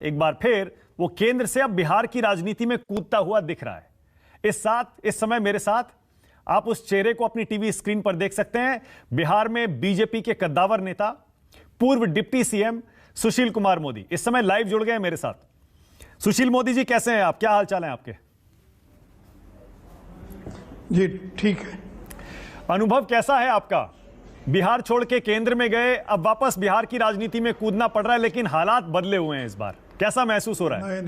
एक बार फिर वो केंद्र से अब बिहार की राजनीति में कूदता हुआ दिख रहा है। इस समय मेरे साथ आप उस चेहरे को अपनी टीवी स्क्रीन पर देख सकते हैं। बिहार में बीजेपी के कद्दावर नेता, पूर्व डिप्टी सीएम सुशील कुमार मोदी इस समय लाइव जुड़ गए हैं मेरे साथ। सुशील मोदी जी, कैसे हैं आप? क्या हाल चाल है आपके? जी ठीक है। अनुभव कैसा है आपका? बिहार छोड़ के केंद्र में गए, अब वापस बिहार की राजनीति में कूदना पड़ रहा है, लेकिन हालात बदले हुए हैं इस बार। कैसा महसूस हो रहा है?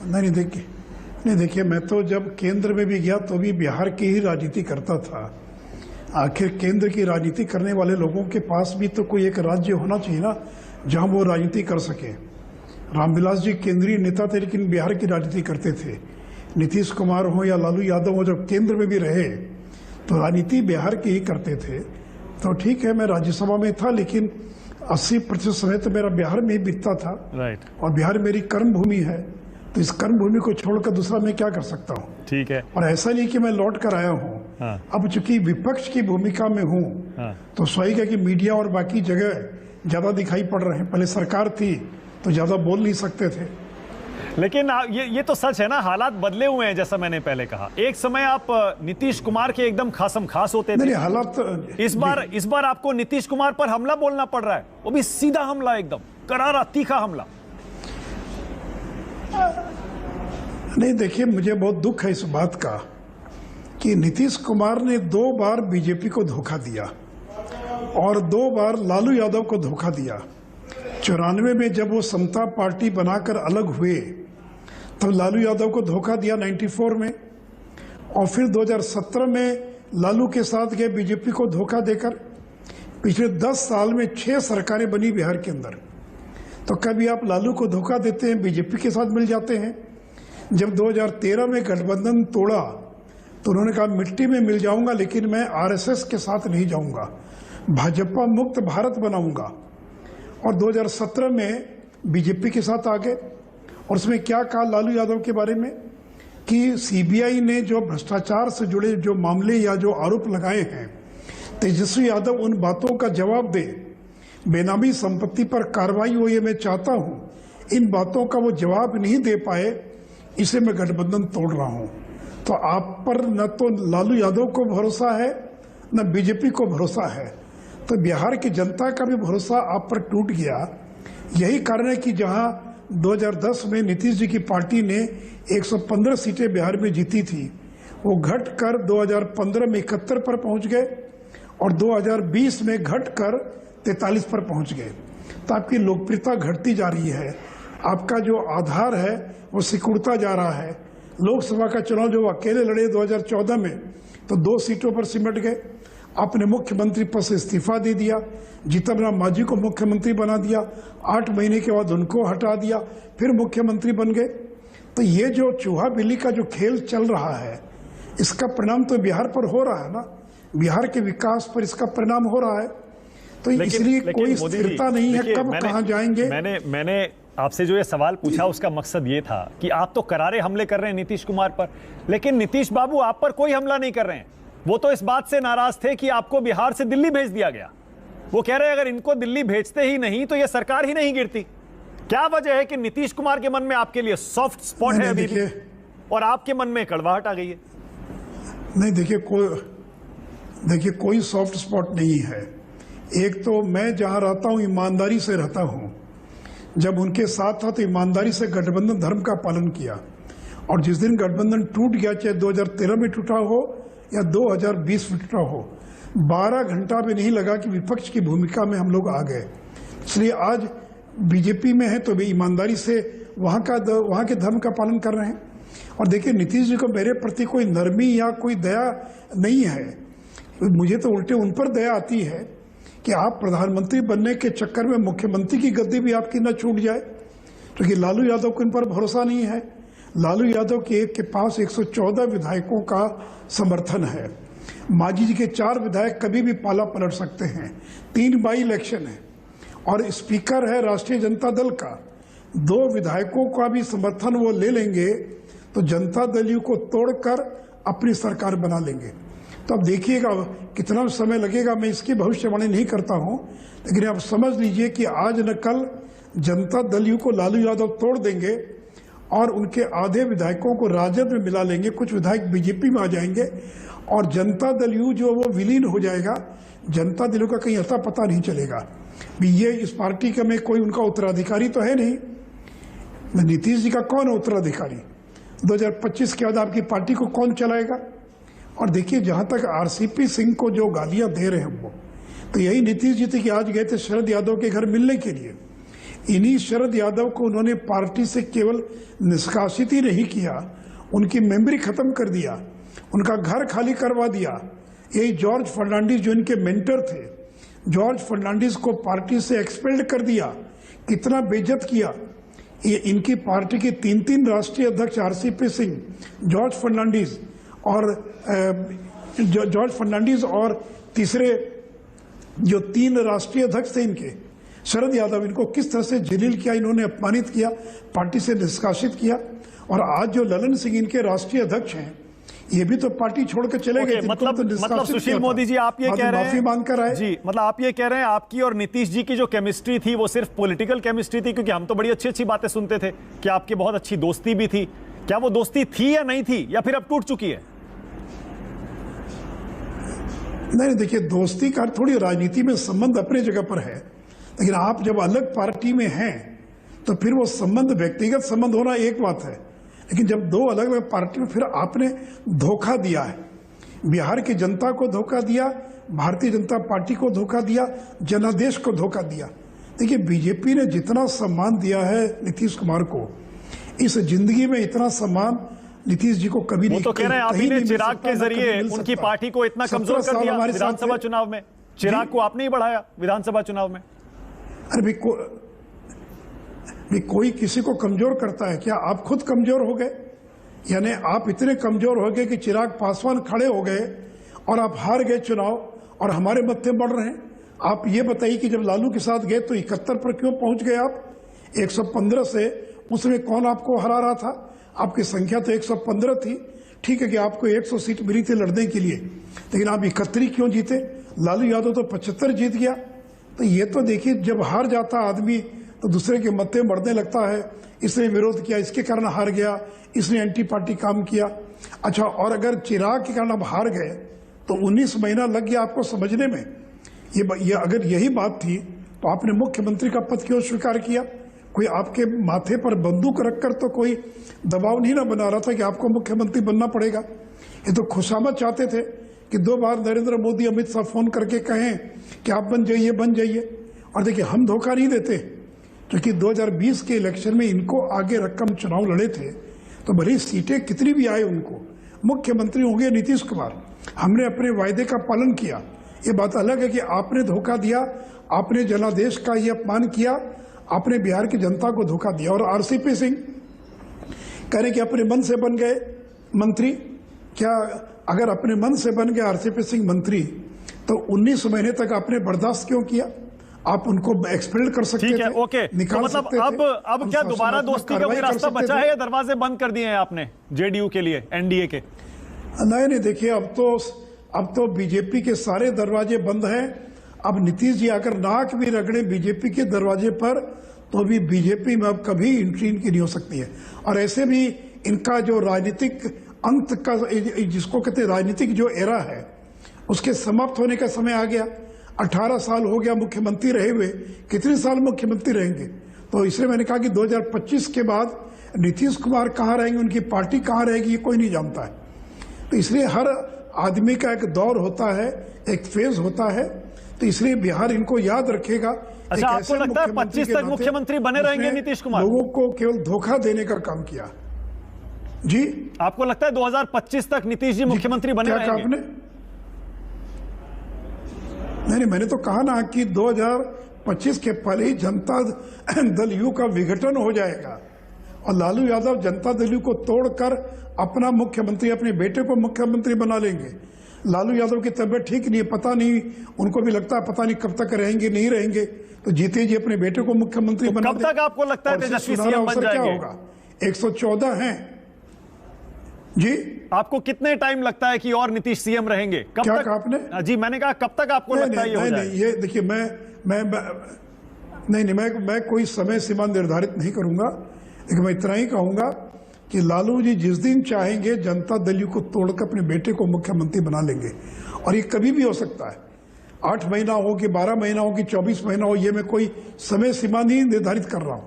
नहीं देखिए, मैं तो जब केंद्र में भी गया तो भी बिहार की ही राजनीति करता था। आखिर केंद्र की राजनीति करने वाले लोगों के पास भी तो कोई एक राज्य होना चाहिए ना, जहां वो राजनीति कर सके। रामविलास जी केंद्रीय नेता थे, लेकिन बिहार की राजनीति करते थे। नीतीश कुमार हो या लालू यादव हो, जब केंद्र में भी रहे तो राजनीति बिहार की ही करते थे। तो ठीक है, मैं राज्यसभा में था, लेकिन 80% समय तो मेरा बिहार में ही बीतता था। राइट। और बिहार मेरी कर्म भूमि है, तो इस कर्म भूमि को छोड़कर दूसरा मैं क्या कर सकता हूँ। ठीक है। और ऐसा नहीं कि मैं लौट कर आया हूँ। हाँ। अब चूंकि विपक्ष की भूमिका में हूँ, हाँ। तो स्वाभाविक है कि मीडिया और बाकी जगह ज्यादा दिखाई पड़ रहे हैं। पहले सरकार थी तो ज्यादा बोल नहीं सकते थे। लेकिन ये तो सच है ना, हालात बदले हुए हैं। जैसा मैंने पहले कहा, एक समय आप नीतीश कुमार के एकदम खासम खास होते थे। नहीं, हालात इस बार आपको नीतीश कुमार पर हमला बोलना पड़ रहा है, वो भी सीधा हमला, एकदम करारा तीखा हमला। नहीं देखिए, मुझे बहुत दुख है इस बात का कि नीतीश कुमार ने 2 बार बीजेपी को धोखा दिया और 2 बार लालू यादव को धोखा दिया। 94 में जब वो समता पार्टी बनाकर अलग हुए तब लालू यादव को धोखा दिया 94 में, और फिर 2017 में लालू के साथ गए बीजेपी को धोखा देकर। पिछले 10 साल में 6 सरकारें बनी बिहार के अंदर। तो कभी आप लालू को धोखा देते हैं, बीजेपी के साथ मिल जाते हैं। जब 2013 में गठबंधन तोड़ा तो उन्होंने कहा मिट्टी में मिल जाऊंगा, लेकिन मैं आरएसएस के साथ नहीं जाऊंगा, भाजपा मुक्त भारत बनाऊंगा। और 2017 में बीजेपी के साथ आ गए। और उसमें क्या कहा लालू यादव के बारे में कि सीबीआई ने जो भ्रष्टाचार से जुड़े जो मामले या जो आरोप लगाए हैं, तेजस्वी यादव उन बातों का जवाब दे। बेनामी संपत्ति पर कार्रवाई हो, ये मैं चाहता हूं। इन बातों का वो जवाब नहीं दे पाए, इसे मैं गठबंधन तोड़ रहा हूं। तो आप पर न तो लालू यादव को भरोसा है, न बीजेपी को भरोसा है। तो बिहार की जनता का भी भरोसा आप पर टूट गया। यही कारण है कि जहां 2010 में नीतीश जी की पार्टी ने 115 सीटें बिहार में जीती थी, वो घटकर 2015 में 71 पर पहुंच गए और 2020 में घटकर 43 पर पहुंच गए। तो आपकी लोकप्रियता घटती जा रही है, आपका जो आधार है वो सिकुड़ता जा रहा है। लोकसभा का चुनाव जो अकेले लड़े 2014 में, तो 2 सीटों पर सिमट गए। आपने मुख्यमंत्री पद से इस्तीफा दे दिया, जीतन राम मांझी को मुख्यमंत्री बना दिया, 8 महीने के बाद उनको हटा दिया, फिर मुख्यमंत्री बन गए। तो ये जो चूहा बिल्ली का जो खेल चल रहा है, इसका परिणाम तो बिहार पर हो रहा है ना, बिहार के विकास पर इसका परिणाम हो रहा है। तो इसलिए कोई स्थिरता नहीं है, कब कहाँ जाएंगे। मैंने आपसे जो ये सवाल पूछा उसका मकसद ये था कि आप तो करारे हमले कर रहे हैं नीतीश कुमार पर, लेकिन नीतीश बाबू आप पर कोई हमला नहीं कर रहे हैं। वो तो इस बात से नाराज थे कि आपको बिहार से दिल्ली भेज दिया गया। वो कह रहे हैं अगर इनको दिल्ली भेजते ही नहीं तो ये सरकार ही नहीं गिरती। क्या वजह है कि नीतीश कुमार के मन में आपके लिए सॉफ्ट स्पॉट है अभी भी, और आपके मन में कड़वाहट आ गई है? नहीं देखिए, कोई सॉफ्ट स्पॉट नहीं है। एक तो मैं जहां रहता हूं ईमानदारी से रहता हूं। जब उनके साथ था तो ईमानदारी से गठबंधन धर्म का पालन किया, और जिस दिन गठबंधन टूट गया, चाहे 2013 में टूटा हो या 2020 में टूटा हो, 12 घंटा भी नहीं लगा कि विपक्ष की भूमिका में हम लोग आ गए। इसलिए आज बीजेपी में है तो भी ईमानदारी से वहां के धर्म का पालन कर रहे हैं। और देखिए, नीतीश जी को मेरे प्रति कोई नरमी या कोई दया नहीं है। मुझे तो उल्टे उन पर दया आती है कि आप प्रधानमंत्री बनने के चक्कर में मुख्यमंत्री की गद्दी भी आपकी न छूट जाए, क्योंकि लालू यादव को इन पर भरोसा नहीं है। लालू यादव के पास 114 विधायकों का समर्थन है। मांझी जी के 4 विधायक कभी भी पाला पलट सकते हैं। 3 बाई इलेक्शन है, और स्पीकर है राष्ट्रीय जनता दल का। 2 विधायकों का भी समर्थन वो ले लेंगे तो जनता दल को तोड़कर अपनी सरकार बना लेंगे। तो अब देखिएगा कितना समय लगेगा, मैं इसकी भविष्यवाणी नहीं करता हूं, लेकिन आप समझ लीजिए कि आज न कल जनता दल यू को लालू यादव तोड़ देंगे और उनके आधे विधायकों को राजद में मिला लेंगे, कुछ विधायक बीजेपी में आ जाएंगे और जनता दल यू जो वो विलीन हो जाएगा। जनता दल यू का कहीं अता पता नहीं चलेगा भी ये इस पार्टी का में कोई उनका उत्तराधिकारी तो है नहीं। नीतीश जी का कौन है उत्तराधिकारी? 2025 के बाद आपकी पार्टी को कौन चलाएगा? और देखिए, जहां तक आरसीपी सिंह को जो गालियां दे रहे हैं वो, तो यही नीतीश जी थे कि आज गए थे शरद यादव के घर मिलने के लिए। इन्हीं शरद यादव को उन्होंने पार्टी से केवल निष्कासित ही नहीं किया, उनकी मेमोरी खत्म कर दिया, उनका घर खाली करवा दिया। यही जॉर्ज फर्नांडिस जो इनके मेंटर थे, जॉर्ज फर्नांडिस को पार्टी से एक्सपेल्ड कर दिया, कितना बेइज्जत किया। ये इनकी पार्टी के 3 राष्ट्रीय अध्यक्ष आरसीपी सिंह, जॉर्ज फर्नांडिस और तीसरे जो 3 राष्ट्रीय अध्यक्ष थे इनके, शरद यादव, इनको किस तरह से जलील किया, इन्होंने अपमानित किया, पार्टी से निष्कासित किया। और आज जो ललन सिंह इनके राष्ट्रीय अध्यक्ष हैं, ये भी तो पार्टी छोड़ के चले गए। मतलब सुशील मोदी जी, आप ये कह रहे हैं, माफी मांगकर आए जी, मतलब आप ये कह रहे हैं आपकी और नीतीश जी की जो केमिस्ट्री थी वो सिर्फ पॉलिटिकल केमिस्ट्री थी? क्योंकि हम तो बड़ी अच्छी अच्छी बातें सुनते थे कि आपकी बहुत अच्छी दोस्ती भी थी। क्या वो दोस्ती थी या नहीं थी, या फिर अब टूट चुकी है? नहीं, देखिए, दोस्ती का थोड़ी राजनीति में संबंध अपने जगह पर है, लेकिन आप जब अलग पार्टी में हैं तो फिर वो संबंध, व्यक्तिगत संबंध होना एक बात है, लेकिन जब 2 अलग अलग पार्टी में, फिर आपने धोखा दिया है, बिहार की जनता को धोखा दिया, भारतीय जनता पार्टी को धोखा दिया, जनादेश को धोखा दिया। देखिए, बीजेपी ने जितना सम्मान दिया है नीतीश कुमार को, इस जिंदगी में इतना सम्मान नीतीश जी को कभी नहीं। वो तो कह रहे हैं आप ही ने चिराग के जरिए उनकी पार्टी को इतना कमजोर कर दिया विधानसभा चुनाव में। चिराग को आपने ही बढ़ाया विधानसभा चुनाव में। अरे कोई किसी को कमजोर करता है क्या? आप खुद कमजोर हो गए, यानी आप इतने कमजोर हो गए कि चिराग पासवान खड़े हो गए और आप हार गए चुनाव और हमारे मत्थे बढ़ रहे हैं। आप ये बताइए कि जब लालू के साथ गए तो 71 पर क्यों पहुंच गए आप? 115 से उसमें कौन आपको हरा रहा था? आपकी संख्या तो 115 थी। ठीक है कि आपको 100 सीट मिली थी लड़ने के लिए, लेकिन आप 31 क्यों जीते? लालू यादव तो 75 जीत गया। तो ये तो देखिए, जब हार जाता आदमी तो दूसरे के मत्थे बढ़ने लगता है, इसने विरोध किया, इसके कारण हार गया, इसने एंटी पार्टी काम किया। अच्छा, और अगर चिराग के कारण आप हार गए तो 19 महीना लग गया आपको समझने में। ये अगर यही बात थी तो आपने मुख्यमंत्री का पद क्यों स्वीकार किया? कोई आपके माथे पर बंदूक रखकर तो कोई दबाव नहीं ना बना रहा था कि आपको मुख्यमंत्री बनना पड़ेगा। ये तो खुशामद चाहते थे कि 2 बार नरेंद्र मोदी, अमित शाह फोन करके कहें कि आप बन जाइए। और देखिए, हम धोखा नहीं देते, क्योंकि 2020 के इलेक्शन में इनको आगे रखकर हम चुनाव लड़े थे, तो भले सीटें कितनी भी आए उनको, मुख्यमंत्री होंगे नीतीश कुमार। हमने अपने वायदे का पालन किया। ये बात अलग है कि आपने धोखा दिया, आपने जनादेश का ये अपमान किया, आपने बिहार की जनता को धोखा दिया। और आरसीपी सिंह कह रहे कि अपने मन से बन गए मंत्री। क्या अगर अपने मन से बन गए आरसीपी सिंह मंत्री, तो 19 महीने तक आपने बर्दाश्त क्यों किया? आप उनको एक्सपेल कर सकते थे, ओके। निकाल तो मतलब सकते थे। अब क्या दोबारा दोस्ती का कोई रास्ता बचा है या दरवाजे बंद कर दिए हैं आपने जेडीयू के लिए, एनडीए के? नहीं, देखिए, अब तो बीजेपी के सारे दरवाजे बंद हैं। अब नीतीश जी अगर नाक भी रगड़े बीजेपी के दरवाजे पर, तो भी बीजेपी में अब कभी एंट्री इनकी नहीं हो सकती है। और ऐसे भी इनका जो राजनीतिक अंत का, जिसको कहते हैं राजनीतिक जो एरा है, उसके समाप्त होने का समय आ गया। 18 साल हो गया मुख्यमंत्री रहे हुए, कितने साल मुख्यमंत्री रहेंगे? तो इसलिए मैंने कहा कि 2025 के बाद नीतीश कुमार कहाँ रहेंगे, उनकी पार्टी कहाँ रहेगी, ये कोई नहीं जानता है। तो इसलिए हर आदमी का एक दौर होता है, एक फेज होता है। तो इसलिए बिहार इनको याद रखेगा। अच्छा, आपको लगता है 25 तक मुख्यमंत्री बने रहेंगे नीतीश कुमार? लोगों को केवल धोखा देने का काम किया। जी, आपको लगता है 2025 तक नीतीश जी मुख्यमंत्री बने रहेंगे? क्या कहा आपने? नहीं, मैंने तो कहा ना कि 2025 के पहले ही जनता दल यू का विघटन हो जाएगा और लालू यादव जनता दल यू को तोड़कर अपना मुख्यमंत्री, अपने बेटे को मुख्यमंत्री बना लेंगे। लालू यादव की तबीयत ठीक नहीं है, पता नहीं, उनको भी लगता है पता नहीं कब तक रहेंगे, नहीं रहेंगे, तो जीते जी अपने बेटे को मुख्यमंत्री बना कब तक आपको लगता है तेजस्वी सीएम बन जाएंगे? क्या होगा? 114 हैं जी। आपको कितने टाइम लगता है कि और नीतीश सीएम रहेंगे? कब क्या तक कहा आपने? जी, मैंने कहा कब तक आपको लगता है ये हो जाएगा? ये देखिए, नहीं, मैं कोई समय सीमा निर्धारित नहीं करूंगा, लेकिन मैं इतना ही कहूंगा कि लालू जी जिस दिन चाहेंगे जनता दल यू को तोड़कर अपने बेटे को मुख्यमंत्री बना लेंगे, और ये कभी भी हो सकता है। 8 महीना हो कि 12 महीना हो कि 24 महीना हो, ये मैं कोई समय सीमा नहीं निर्धारित कर रहा हूं,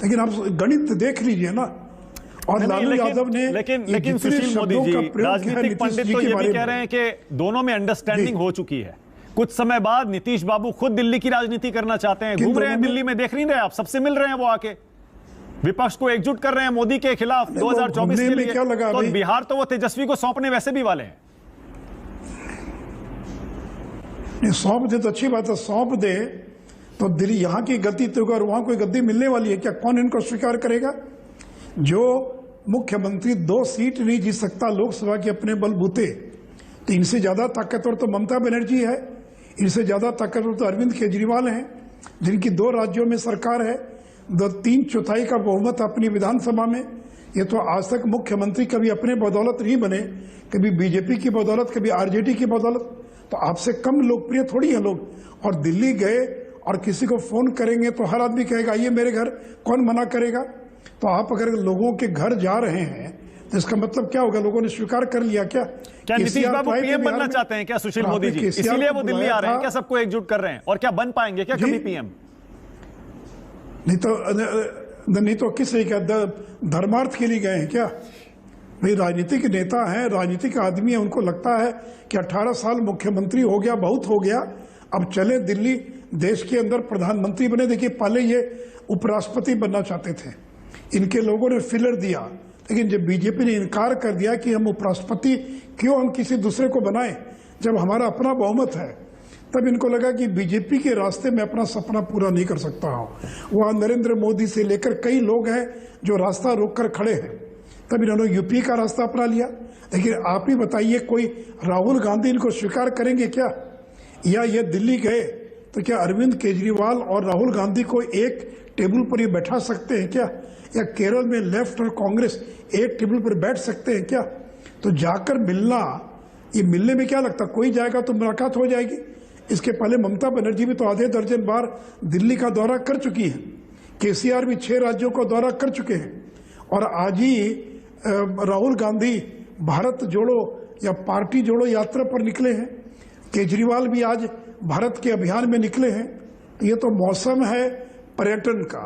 लेकिन आप गणित देख लीजिए ना। और लालू यादव ने लेकिन सुशील मोदी जी, राजनीतिक पंडित तो ये भी कह रहे हैं कि दोनों में अंडरस्टैंडिंग हो चुकी है। कुछ समय बाद नीतीश बाबू खुद दिल्ली की राजनीति करना चाहते हैं, घूम रहे हैं दिल्ली में, देख नहीं रहे आप, सबसे मिल रहे हैं वो आके, विपक्ष को एकजुट कर रहे हैं मोदी के खिलाफ 2024 के लिए। तो बिहार तो वो तेजस्वी को सौंपने वैसे भी वाले हैं। सौंप दे तो अच्छी बात है, सौंप दे तो दिल्ली यहाँ की गद्दी तो अगर वहां कोई गद्दी मिलने वाली है क्या? कौन इनको स्वीकार करेगा? जो मुख्यमंत्री 2 सीट नहीं जीत सकता लोकसभा के अपने बलबूते, तो इनसे ज्यादा ताकतवर तो ममता बनर्जी है, इनसे ज्यादा ताकतवर तो अरविंद केजरीवाल हैं, जिनकी 2 राज्यों में सरकार है, 3/4 का बहुमत अपनी विधानसभा में। ये तो आज तक मुख्यमंत्री कभी अपने बदौलत नहीं बने, कभी बीजेपी की बदौलत, कभी आरजेडी की बदौलत। तो आपसे कम लोकप्रिय थोड़ी है लोग। और दिल्ली गए और किसी को फोन करेंगे तो हर आदमी कहेगा आइए मेरे घर, कौन मना करेगा? तो आप अगर लोगों के घर जा रहे हैं तो इसका मतलब क्या होगा? लोगों ने स्वीकार कर लिया क्या? नीतीश बाबू पीएम बनना चाहते हैं क्या सुशील मोदी जी? इसीलिए वो दिल्ली आ रहे हैं क्या? सबको एकजुट कर रहे हैं? और क्या बन पाएंगे क्या कभी पीएम? नहीं तो किस लिए क्या धर्मार्थ के लिए गए हैं क्या? भाई राजनीतिक नेता हैं, राजनीतिक आदमी है, उनको लगता है कि 18 साल मुख्यमंत्री हो गया, बहुत हो गया, अब चले दिल्ली, देश के अंदर प्रधानमंत्री बने। देखिए पहले ये उपराष्ट्रपति बनना चाहते थे, इनके लोगों ने फिलर दिया, लेकिन जब बीजेपी ने इनकार कर दिया कि हम उपराष्ट्रपति क्यों हम किसी दूसरे को बनाएं जब हमारा अपना बहुमत है, तब इनको लगा कि बीजेपी के रास्ते में अपना सपना पूरा नहीं कर सकता हूं। वहां नरेंद्र मोदी से लेकर कई लोग हैं जो रास्ता रोककर खड़े हैं, तब इन्होंने यूपी का रास्ता अपना लिया। लेकिन आप ही बताइए, कोई राहुल गांधी इनको स्वीकार करेंगे क्या? या ये दिल्ली गए तो क्या अरविंद केजरीवाल और राहुल गांधी को एक टेबल पर ही बैठा सकते हैं क्या? या केरल में लेफ्ट और कांग्रेस एक टेबल पर बैठ सकते हैं क्या? तो जाकर मिलना, ये मिलने में क्या लगता, कोई जाएगा तो मुलाकात हो जाएगी। इसके पहले ममता बनर्जी भी तो आधे दर्जन बार दिल्ली का दौरा कर चुकी है, केसीआर भी 6 राज्यों का दौरा कर चुके हैं, और आज ही राहुल गांधी भारत जोड़ो या पार्टी जोड़ो यात्रा पर निकले हैं, केजरीवाल भी आज भारत के अभियान में निकले हैं। तो ये तो मौसम है पर्यटन का,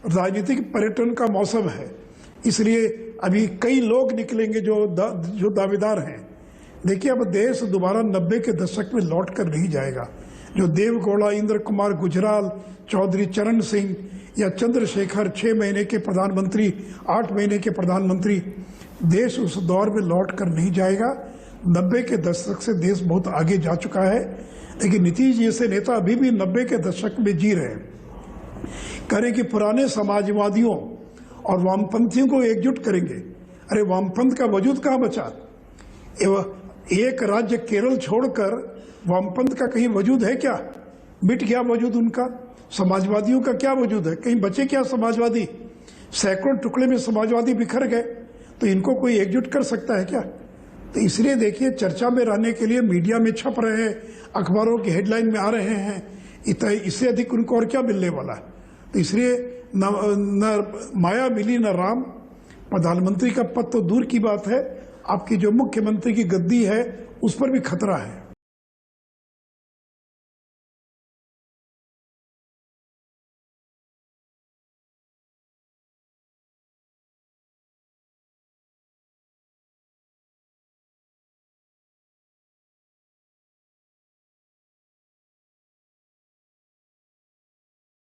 राजनीतिक पर्यटन का मौसम है, इसलिए अभी कई लोग निकलेंगे जो दावेदार हैं। देखिए अब देश दोबारा 90 के दशक में लौट कर नहीं जाएगा। जो देवगौड़ा, इंद्र कुमार गुजराल, चौधरी चरण सिंह या चंद्रशेखर 6 महीने के प्रधानमंत्री, 8 महीने के प्रधानमंत्री, देश उस दौर में लौट कर नहीं जाएगा। 90 के दशक से देश बहुत आगे जा चुका है, लेकिन नीतीश जैसे नेता अभी भी 90 के दशक में जी रहे हैं। कह रहे कि पुराने समाजवादियों और वामपंथियों को एकजुट करेंगे। अरे वामपंथ का वजूद कहाँ बचा? एक राज्य केरल छोड़कर वामपंथ का कहीं वजूद है क्या? मिट गया वजूद उनका। समाजवादियों का क्या वजूद है? कहीं बचे क्या समाजवादी? सैकड़ों टुकड़े में समाजवादी बिखर गए, तो इनको कोई एकजुट कर सकता है क्या? तो इसलिए देखिए चर्चा में रहने के लिए मीडिया में छप रहे हैं, अखबारों की हेडलाइन में आ रहे हैं, इससे अधिक उनको और क्या मिलने वाला है? तो इसलिए न माया मिली न राम। प्रधानमंत्री का पद तो दूर की बात है, आपकी जो मुख्यमंत्री की गद्दी है उस पर भी खतरा है।